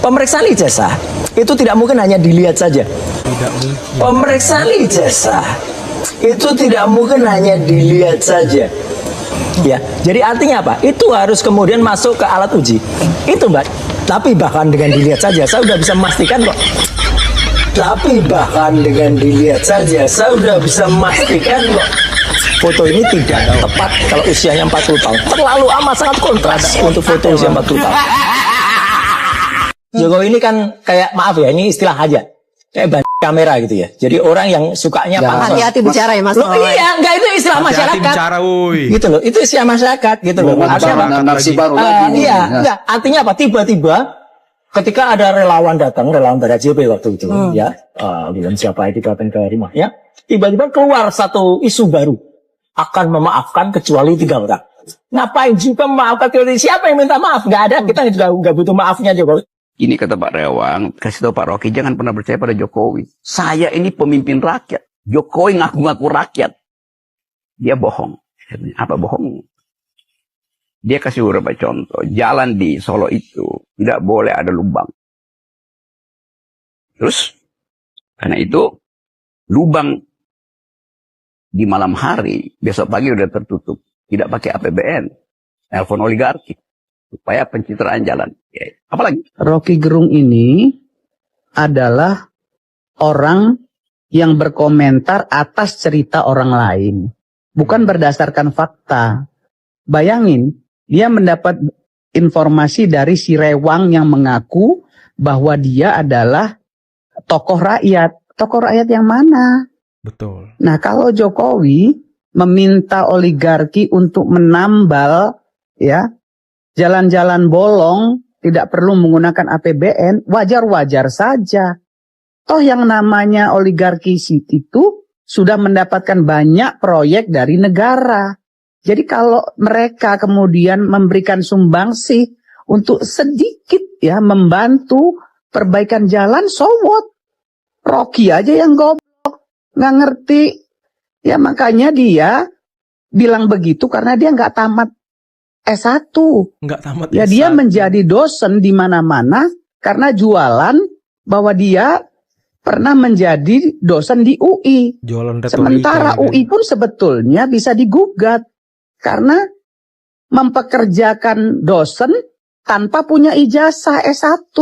Pemeriksaan ijazah itu tidak mungkin hanya dilihat saja. Pemeriksaan ijazah itu tidak mungkin hanya dilihat saja. Ya, jadi artinya apa? Itu harus kemudian masuk ke alat uji. Itu Mbak. Tapi bahkan dengan dilihat saja, saya sudah bisa memastikan kok. Tapi bahkan dengan dilihat saja, saya sudah bisa memastikan kok. Foto ini tidak tepat kalau usianya 40 tahun. Terlalu amat sangat kontras untuk foto usia 40 tahun. Jokowi ini kan kayak, maaf ya, ini istilah aja. Kayak ban kamera gitu ya. Jadi orang yang sukanya pansos. Hati-hati bicara ya Mas. Loh, iya, enggak, itu istilah masyarakat. Bicara, gitu loh. Itu istilah masyarakat gitu loh. Artinya nafsi baru lagi. Iya, enggak. Artinya apa? Tiba-tiba ketika ada relawan datang, relawan dari JP waktu itu, ya, bilang siapa itu datang ke rumahnya, tiba-tiba keluar satu isu baru, akan memaafkan kecuali 3 orang. Ngapain juga memaafkan kecuali siapa yang minta maaf? Nggak ada, kita juga nggak butuh maafnya Jokowi. Ini kata Pak Rewang, kasih tahu Pak Rocky, jangan pernah percaya pada Jokowi. Saya ini pemimpin rakyat. Jokowi ngaku-ngaku rakyat. Dia bohong. Apa bohong? Dia kasih beberapa contoh. Jalan di Solo itu tidak boleh ada lubang. Terus, karena itu, lubang di malam hari, besok pagi udah tertutup. Tidak pakai APBN. Telepon oligarki. Supaya pencitraan jalan. Ya, apalagi? Rocky Gerung ini adalah orang yang berkomentar atas cerita orang lain. Bukan berdasarkan fakta. Bayangin, dia mendapat informasi dari si Rewang yang mengaku bahwa dia adalah tokoh rakyat. Tokoh rakyat yang mana? Betul. Nah, kalau Jokowi meminta oligarki untuk menambal ya jalan-jalan bolong, tidak perlu menggunakan APBN, wajar-wajar saja. Toh yang namanya oligarki itu sudah mendapatkan banyak proyek dari negara. Jadi kalau mereka kemudian memberikan sumbangsih untuk sedikit ya membantu perbaikan jalan, so what? Rocky aja yang goblok, nggak ngerti. Ya makanya dia bilang begitu karena dia nggak tamat S1. Nggak tamat ya S1. Dia menjadi dosen di mana-mana karena jualan bahwa dia pernah menjadi dosen di UI. Jualan Sementara UI pun sebetulnya bisa digugat karena mempekerjakan dosen tanpa punya ijazah S1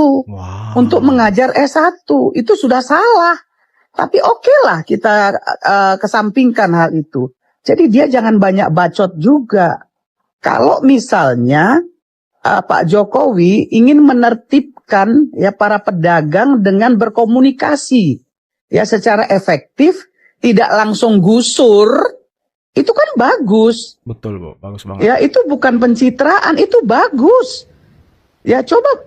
untuk mengajar S1 itu sudah salah. Tapi oke lah kita kesampingkan hal itu. Jadi dia jangan banyak bacot juga. Kalau misalnya Pak Jokowi ingin menertibkan ya para pedagang dengan berkomunikasi ya secara efektif, tidak langsung gusur, itu kan bagus. Betul, Bu. Bagus banget. Ya, itu bukan pencitraan, itu bagus. Ya, coba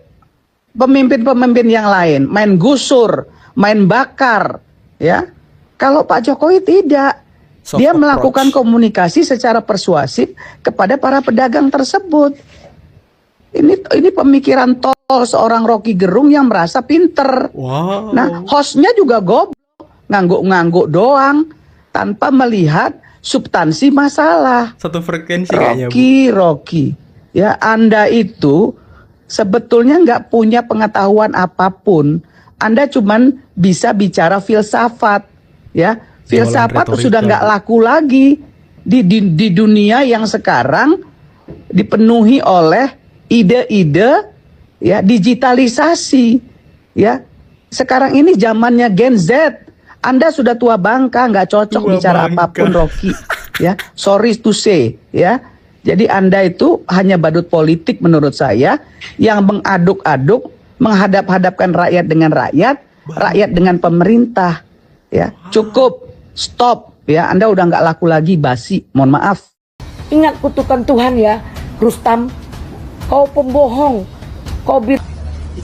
pemimpin-pemimpin yang lain main gusur, main bakar, ya. Kalau Pak Jokowi tidak. Dia melakukan komunikasi secara persuasif kepada para pedagang tersebut. Ini pemikiran tol seorang Rocky Gerung yang merasa pinter. Wow. Nah, hostnya juga goblok, ngangguk-ngangguk doang tanpa melihat substansi masalah. Satu frekuensi kayaknya, Bu. Rocky, ya Anda itu sebetulnya nggak punya pengetahuan apapun. Anda cuman bisa bicara filsafat, ya. Filsafat itu sudah nggak laku lagi di dunia yang sekarang dipenuhi oleh ide-ide ya digitalisasi ya. Sekarang ini zamannya Gen Z. Anda sudah tua bangka, nggak cocok bicara apapun Rocky ya. Sorry to say ya. Jadi Anda itu hanya badut politik menurut saya yang mengaduk-aduk, menghadap-hadapkan rakyat dengan rakyat, rakyat dengan pemerintah ya. Cukup. Stop ya, Anda udah nggak laku lagi, basi, mohon maaf. Ingat kutukan Tuhan ya, Rustam, kau pembohong, kau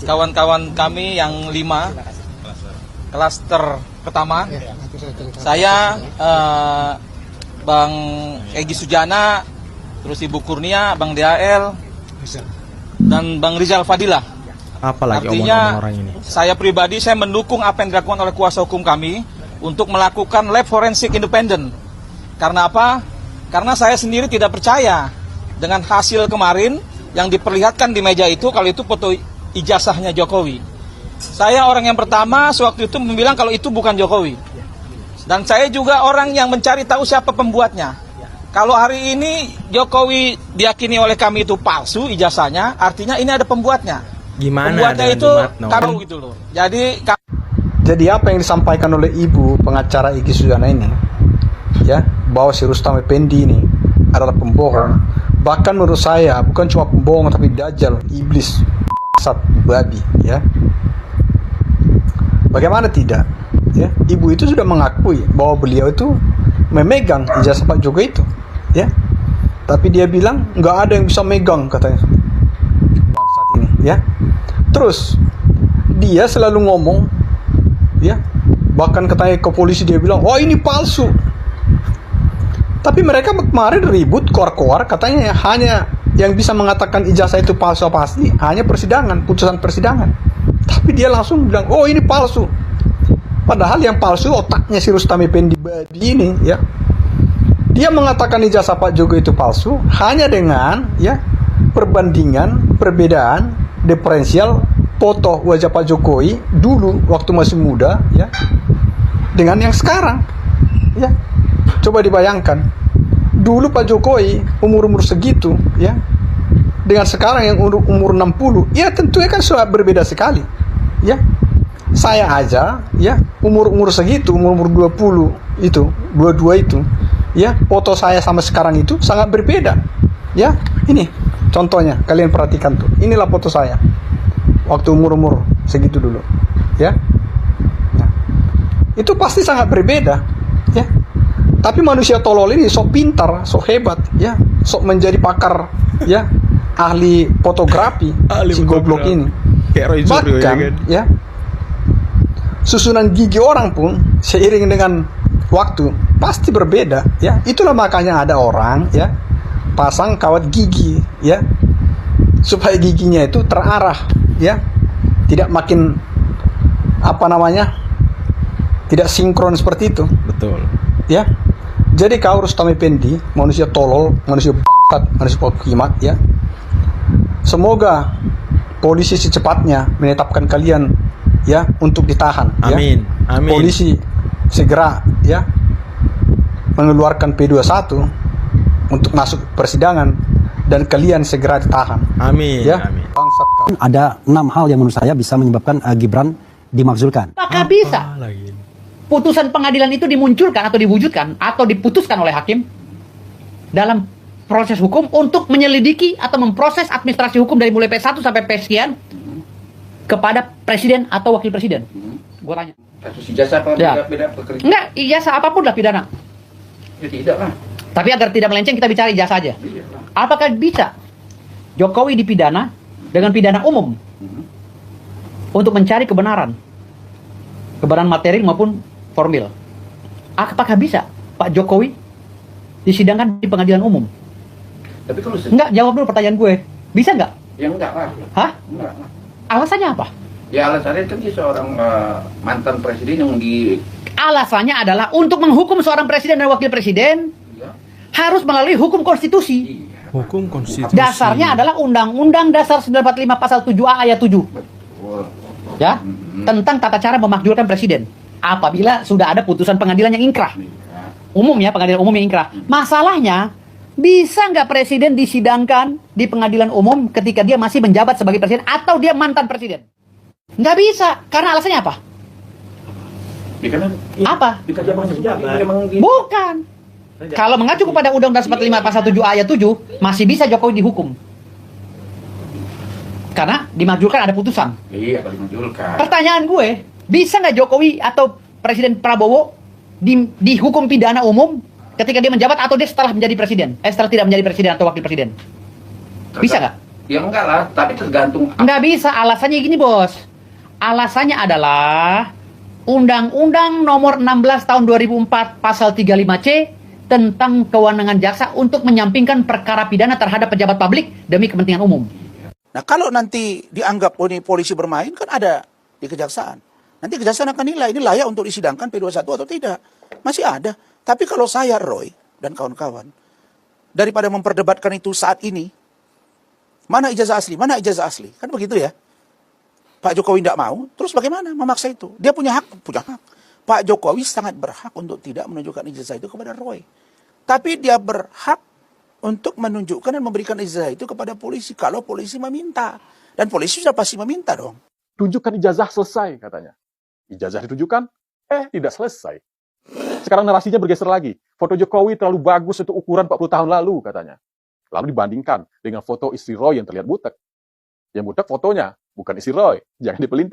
kawan-kawan kami yang 5 klaster pertama, saya Bang Egy Sujana, terus Ibu Kurnia, Bang DAL, dan Bang Rizal Fadilah. Apalagi artinya orang ini. Saya pribadi saya mendukung apa yang dilakukan oleh kuasa hukum kami untuk melakukan lab forensik independen. Karena apa? Karena saya sendiri tidak percaya dengan hasil kemarin yang diperlihatkan di meja itu, kalau itu foto ijazahnya Jokowi. Saya orang yang pertama sewaktu itu bilang kalau itu bukan Jokowi. Dan saya juga orang yang mencari tahu siapa pembuatnya. Kalau hari ini Jokowi diyakini oleh kami itu palsu ijazahnya, artinya ini ada pembuatnya. Gimana Pembuatnya dengan itu Jumatno? kami gitu loh. Jadi apa yang disampaikan oleh ibu pengacara Egy Sujana ini, ya, bahwa si Rustam Effendi ini adalah pembohong. Bahkan menurut saya bukan cuma pembohong tapi dajjal, iblis, bangsat, babi, ya. Bagaimana tidak? Ya, ibu itu sudah mengakui bahwa beliau itu memegang ijazah Pak Jokowi itu, ya. Tapi dia bilang nggak ada yang bisa megang katanya. Bangsat ini, ya. Terus dia selalu ngomong, ya, bahkan katanya ke polisi dia bilang, oh ini palsu. Tapi mereka kemarin ribut koar-koar, katanya hanya yang bisa mengatakan ijazah itu palsu apa asli hanya persidangan, putusan persidangan. Tapi dia langsung bilang, oh ini palsu. Padahal yang palsu otaknya si Rustam Effendi babi ini, ya. Dia mengatakan ijazah Pak Jokowi itu palsu hanya dengan, ya, perbandingan, perbedaan, diferensial foto wajah Pak Jokowi dulu waktu masih muda, ya, dengan yang sekarang, ya. Coba dibayangkan, dulu Pak Jokowi umur segitu, ya, dengan sekarang yang umur 60, ya tentunya kan sudah berbeda sekali, ya. Saya aja, ya, umur segitu, umur 20 itu, 22 itu, ya, foto saya sama sekarang itu sangat berbeda, ya. Ini contohnya, kalian perhatikan tuh, inilah foto saya waktu umur segitu dulu, ya. Nah, itu pasti sangat berbeda, ya. Tapi manusia tolol ini sok pintar, sok hebat, ya, sok menjadi pakar, ya, ahli fotografi, si goblok ini. Kayak Roy Suryo, Bahkan, ya kan? ya, susunan gigi orang pun seiring dengan waktu pasti berbeda, ya. Itulah makanya ada orang, ya, pasang kawat gigi, ya, supaya giginya itu terarah, ya, tidak makin tidak sinkron seperti itu. Betul. Ya, jadi kau Rustam Effendi, manusia tolol, manusia bangsat, manusia kimat, ya. Semoga polisi secepatnya menetapkan kalian, ya, untuk ditahan. Amin. Ya. Amin. Polisi segera, ya, mengeluarkan P21 untuk masuk persidangan dan kalian segera ditahan. Amin. Ya, Amin. bangsat kau. Ada 6 hal yang menurut saya bisa menyebabkan Gibran dimakzulkan. Apakah bisa Lagi. putusan pengadilan itu dimunculkan atau diwujudkan atau diputuskan oleh hakim dalam proses hukum untuk menyelidiki atau memproses administrasi hukum dari mulai P1 sampai P sekian kepada presiden atau wakil presiden? Gue tanya. Kasus ijazah apa Ya. beda pekerjaan? Enggak, ijazah apapun lah pidana. Ya, tidak lah. Tapi agar tidak melenceng kita bicara ijazah aja. Apakah bisa Jokowi dipidana dengan pidana umum untuk mencari kebenaran material maupun formil? Apakah bisa Pak Jokowi disidangkan di pengadilan umum? Tapi kalau Enggak, jawab dulu pertanyaan gue. Bisa nggak? ya enggak lah. Hah? Enggak lah. Alasannya apa? Ya alasannya kan dia seorang mantan presiden yang Alasannya adalah untuk menghukum seorang presiden dan wakil presiden ya, harus melalui hukum konstitusi. iya. Hukum konstitusi. Dasarnya adalah Undang-Undang Dasar 1945 Pasal 7A Ayat 7. Betul. Ya, tentang tata cara memakzulkan presiden apabila sudah ada putusan pengadilan yang ingkrah. Umum ya, pengadilan umum yang ingkrah. Masalahnya, bisa nggak presiden disidangkan di pengadilan umum ketika dia masih menjabat sebagai presiden atau dia mantan presiden? Nggak bisa, karena alasannya apa? Ya, karena Apa? Bukan. Kalau mengacu kepada Undang-Undang 45 Pasal 7 Ayat 7, masih bisa Jokowi dihukum. Karena dimakzulkan ada putusan. iya kalau dimunculkan. Pertanyaan gue, bisa nggak Jokowi atau Presiden Prabowo dihukum pidana umum ketika dia menjabat atau dia setelah menjadi presiden? Setelah tidak menjadi presiden atau wakil presiden? Bisa nggak? Ya enggak lah, tapi tergantung. Nggak bisa, alasannya gini bos. Alasannya adalah Undang-Undang Nomor 16 Tahun 2004 Pasal 35C tentang kewenangan jaksa untuk menyampingkan perkara pidana terhadap pejabat publik demi kepentingan umum. Nah, kalau nanti dianggap ini polisi bermain, kan ada di kejaksaan. Nanti kejaksaan akan nilai, ini layak untuk disidangkan P21 atau tidak. Masih ada. Tapi kalau saya, Roy, dan kawan-kawan, daripada memperdebatkan itu saat ini, mana ijazah asli, mana ijazah asli. Kan begitu ya. Pak Jokowi tidak mau, terus bagaimana memaksa itu? Dia punya hak, punya hak. Pak Jokowi sangat berhak untuk tidak menunjukkan ijazah itu kepada Roy. Tapi dia berhak untuk menunjukkan dan memberikan ijazah itu kepada polisi kalau polisi meminta. Dan polisi sudah pasti meminta dong. Tunjukkan ijazah, selesai katanya. Ijazah ditunjukkan, tidak selesai. Sekarang narasinya bergeser lagi. Foto Jokowi terlalu bagus untuk ukuran 40 tahun lalu katanya. Lalu dibandingkan dengan foto istri Roy yang terlihat butek. Yang butek fotonya, bukan istri Roy. Jangan dipelintir.